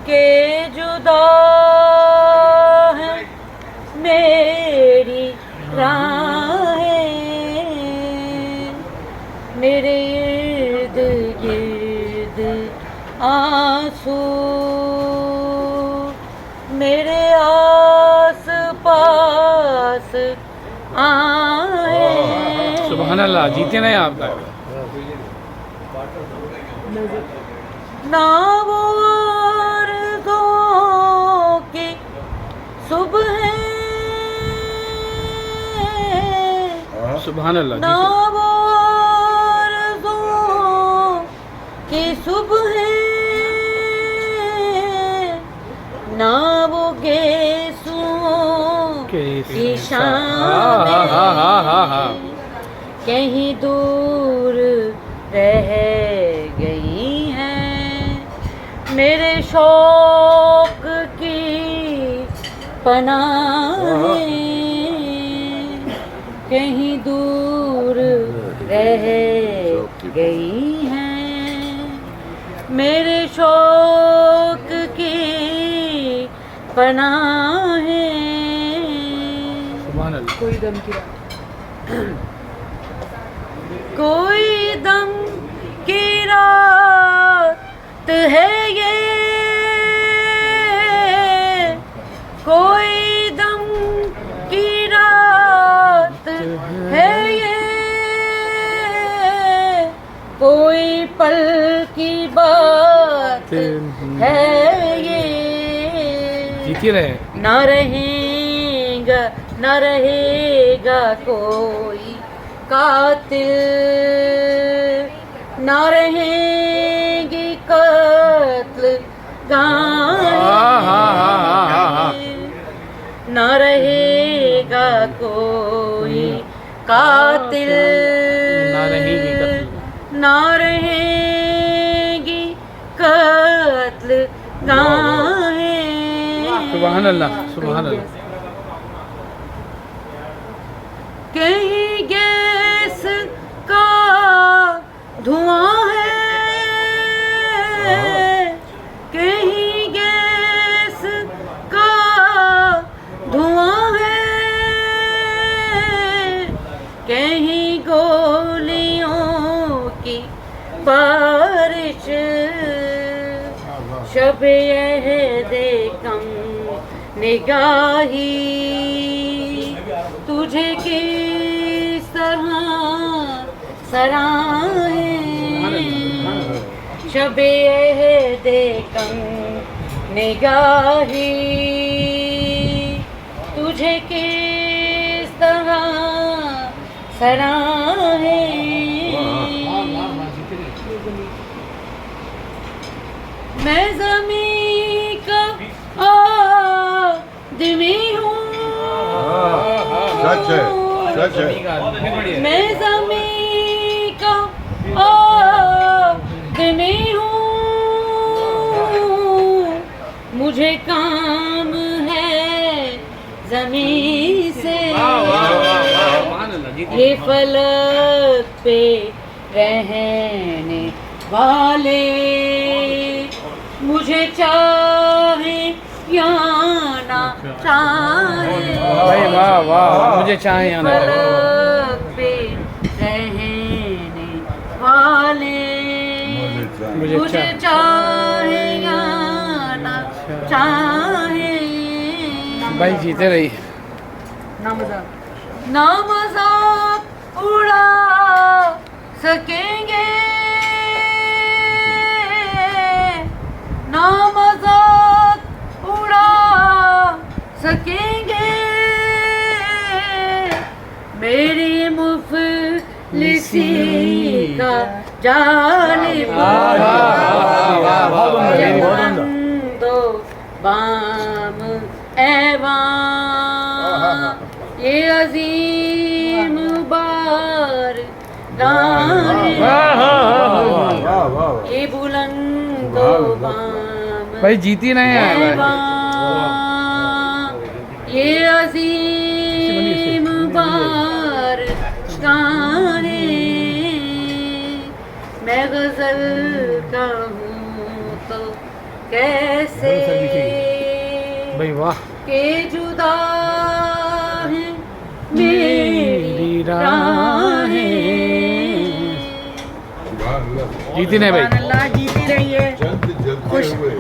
के जुदा है मेरी राहें, मेरे इर्द गिर्द आंसू, मेरे आस पास आए। सुभान अल्लाह, जीते नहीं आप। ना वो आरज़ुओं की सुबह सुभान अल्लाह, ना वो आरज़ुओं की सुबह, ना वो गेसुओं की शाम, कहीं दूर रह गई हैं मेरे शौक की पनाहें, कहीं दूर रह गई हैं मेरे शौक की पनाहें। सुभान अल्लाह। कोई दम की रात, कोई दम की रात है ये, कोई दम की रात है ये, कोई पल की बात है ये। जीती रहे। ना रहेगा, ना रहेगा कोई कातिल, ना रहेंगी कत्ल गाहें, ना रहेगा कोई कातिल, ना रहेगी कत्ल, ना रहेगी कत्ल गाहें। सुभान अल्लाह, सुभान अल्लाह। कहीं गैस का धुआं है, कहीं गैस का धुआं है, कहीं गोलियों की बारिश, शब यहदे कम निगाही तुझे किस तरह सराहें, शब यहदे कम निगाही तुझे किस तरह सराहें। मैं ज़मीं का आदमी हूँ, सच है, सच है। मैं ज़मीं का आदमी हूँ, मुझे काम है ज़मीं से, ये फलक पे रहने वाले, मुझे चाहे या ना चाहे, भाई वाह वाह, मुझे चाहे या ना फलक पे रहने वाले, मुझे चाहे या ना चाहे। भाई जीते रही। ना मजाक उड़ा सकेंगे, ना मजाक उड़ा सकेंगे मेरी मुफलिसी का जालिम, दो बाम ऐवान ये अजीम बार ये बुलंदो बाम भाई जीती नहीं है ये अजीम बार गाने, मैं गजल कहूँ तो कैसे भाई वाह के जुदा है मेरी राहें। जीती नहीं भाई अल्लाह जीती रही है। जल्द जल्द खुश हुए